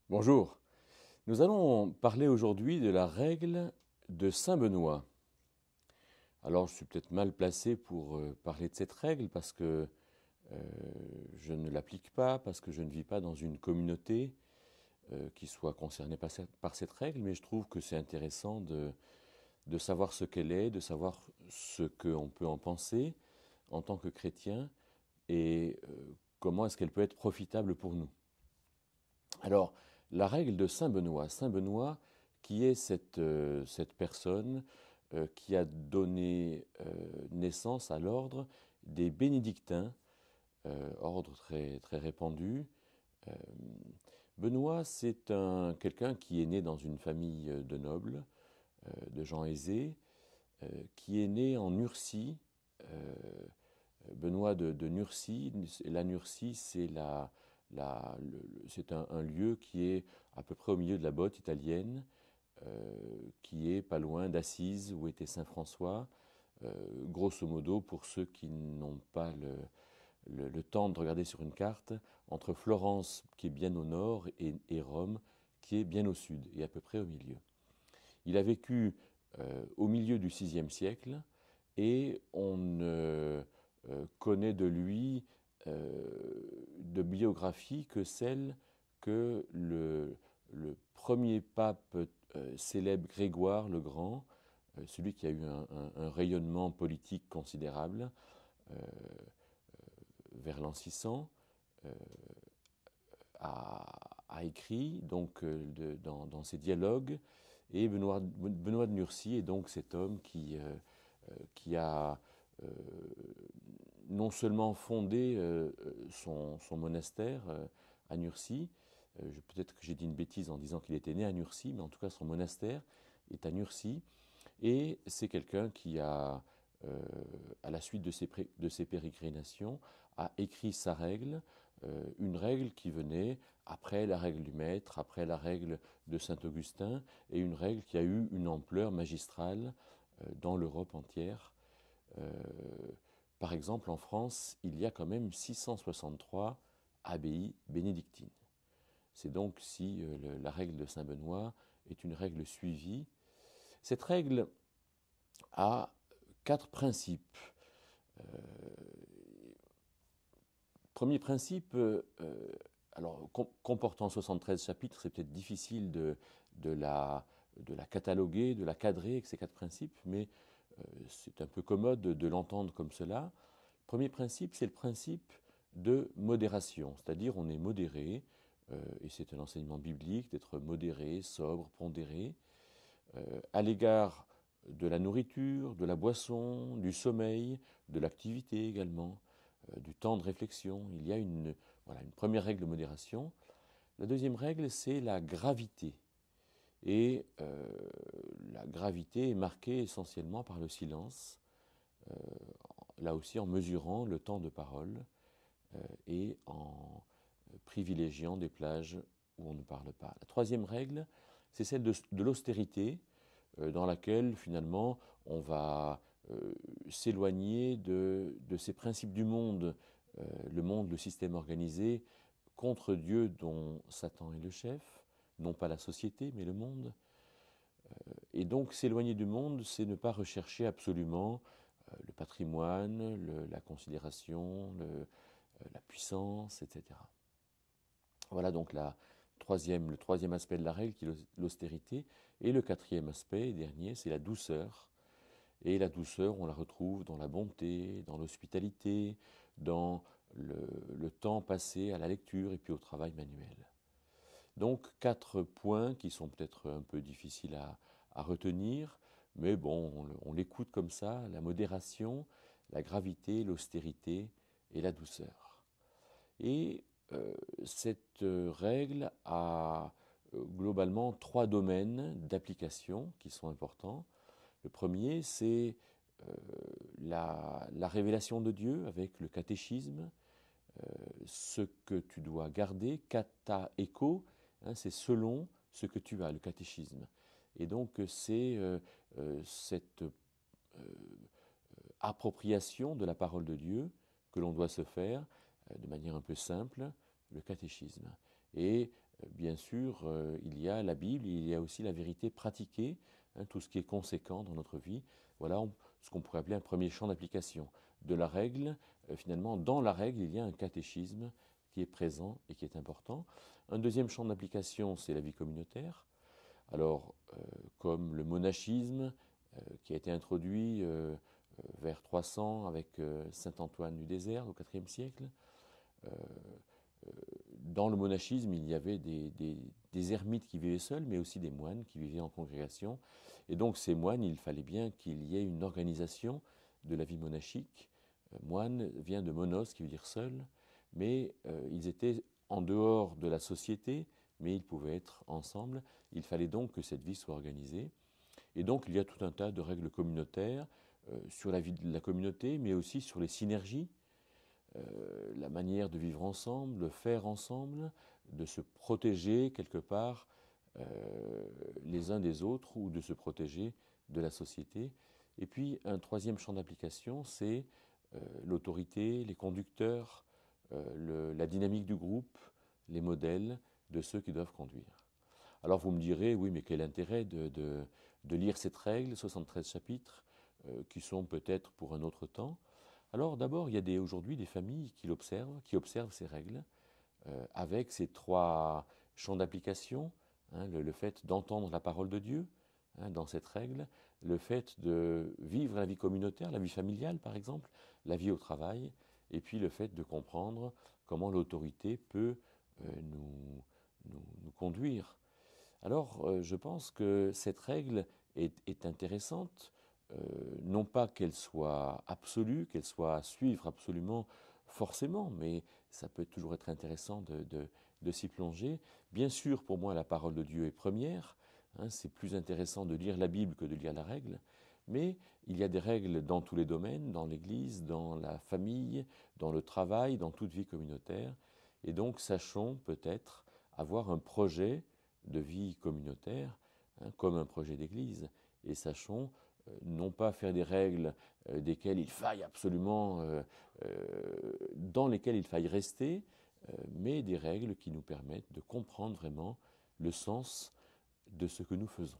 Bonjour. Nous allons parler aujourd'hui de la règle de Saint Benoît. Alors, je suis peut-être mal placé pour parler de cette règle parce que je ne l'applique pas, parce que je ne vis pas dans une communauté qui soit concernée par cette règle, mais je trouve que c'est intéressant de savoir ce qu'elle est, de savoir ce qu'on peut en penser en tant que chrétien et comment est-ce qu'elle peut être profitable pour nous. Alors, la règle de Saint Benoît qui est cette personne qui a donné naissance à l'ordre des bénédictins, ordre très répandu. Euh, Benoît, c'est quelqu'un qui est né dans une famille de nobles, de gens aisés, qui est né en Nursie. euh, Benoît de Nursie. La Nursie, c'est un lieu qui est à peu près au milieu de la botte italienne, qui est pas loin d'Assise, où était Saint François. Grosso modo, pour ceux qui n'ont pas le temps de regarder sur une carte, entre Florence, qui est bien au nord, et Rome, qui est bien au sud, et à peu près au milieu. Il a vécu au milieu du VIe siècle, et on ne connaît de lui de biographie que celle que le premier pape célèbre, Grégoire le Grand, celui qui a eu un rayonnement politique considérable euh, vers l'an 600, euh, a écrit donc dans ses dialogues, et Benoît de Nursie est donc cet homme qui a euh, non seulement fondé son monastère à Nursie, peut-être que j'ai dit une bêtise en disant qu'il était né à Nursie, mais en tout cas son monastère est à Nursie, et c'est quelqu'un qui a, euh, à la suite de ses pérégrinations, a écrit sa règle, une règle qui venait après la règle du Maître, après la règle de Saint-Augustin, et une règle qui a eu une ampleur magistrale dans l'Europe entière. Euh, Par exemple, en France, il y a quand même 663 abbayes bénédictines. C'est donc si la règle de Saint-Benoît est une règle suivie. Cette règle a quatre principes. Euh, Premier principe, alors comportant 73 chapitres, c'est peut-être difficile de la cataloguer, de la cadrer avec ces quatre principes, mais c'est un peu commode de l'entendre comme cela. Premier principe, c'est le principe de modération, c'est-à-dire on est modéré, et c'est un enseignement biblique d'être modéré, sobre, pondéré, à l'égard de la nourriture, de la boisson, du sommeil, de l'activité également, du temps de réflexion. Il y a voilà, une première règle de modération. La deuxième règle, c'est la gravité. Et la gravité est marquée essentiellement par le silence, euh, là aussi en mesurant le temps de parole et en privilégiant des plages où on ne parle pas. La troisième règle, c'est celle de l'austérité, dans laquelle finalement on va s'éloigner de ces principes du monde, le monde, le système organisé, contre Dieu dont Satan est le chef, non pas la société, mais le monde. Et donc s'éloigner du monde, c'est ne pas rechercher absolument le patrimoine, la considération, la puissance, etc. Voilà donc le troisième aspect de la règle qui est l'austérité. Et le quatrième aspect, et dernier, c'est la douceur. Et la douceur, on la retrouve dans la bonté, dans l'hospitalité, dans le temps passé à la lecture et puis au travail manuel. Donc quatre points qui sont peut-être un peu difficiles à retenir, mais bon, on l'écoute comme ça, la modération, la gravité, l'austérité et la douceur. Et cette règle a globalement trois domaines d'application qui sont importants. Le premier, c'est la révélation de Dieu avec le catéchisme, ce que tu dois garder, kata echo, hein, c'est selon ce que tu as, le catéchisme. Et donc c'est cette appropriation de la parole de Dieu que l'on doit se faire de manière un peu simple, le catéchisme. Et Bien sûr, il y a la Bible, il y a aussi la vérité pratiquée, hein, tout ce qui est conséquent dans notre vie. Voilà ce qu'on pourrait appeler un premier champ d'application. De la règle, finalement, dans la règle, il y a un catéchisme qui est présent et qui est important. Un deuxième champ d'application, c'est la vie communautaire. Alors, comme le monachisme, qui a été introduit vers 300 avec saint Antoine du Désert au IVe siècle, euh, dans le monachisme, il y avait des ermites qui vivaient seuls, mais aussi des moines qui vivaient en congrégation. Et donc ces moines, il fallait bien qu'il y ait une organisation de la vie monachique. Moine vient de monos, qui veut dire seul, mais ils étaient en dehors de la société, mais ils pouvaient être ensemble. Il fallait donc que cette vie soit organisée. Et donc il y a tout un tas de règles communautaires sur la vie de la communauté, mais aussi sur les synergies, la manière de vivre ensemble, de faire ensemble, de se protéger quelque part les uns des autres ou de se protéger de la société. Et puis un troisième champ d'application, c'est l'autorité, les conducteurs, la dynamique du groupe, les modèles de ceux qui doivent conduire. Alors vous me direz, oui, mais quel intérêt de lire cette règle, 73 chapitres, qui sont peut-être pour un autre temps. Alors d'abord, il y a aujourd'hui des familles qui observent ces règles, avec ces trois champs d'application, hein, le fait d'entendre la parole de Dieu, hein, dans cette règle, le fait de vivre la vie communautaire, la vie familiale par exemple, la vie au travail, et puis le fait de comprendre comment l'autorité peut nous conduire. Alors je pense que cette règle est intéressante, non pas qu'elle soit absolue, qu'elle soit à suivre absolument forcément, mais ça peut toujours être intéressant de s'y plonger. Bien sûr, pour moi, la parole de Dieu est première, hein, c'est plus intéressant de lire la Bible que de lire la règle, mais il y a des règles dans tous les domaines, dans l'Église, dans la famille, dans le travail, dans toute vie communautaire, et donc sachons peut-être avoir un projet de vie communautaire, hein, comme un projet d'Église, et sachons non pas faire des règles desquelles il faille absolument, dans lesquelles il faille rester, mais des règles qui nous permettent de comprendre vraiment le sens de ce que nous faisons.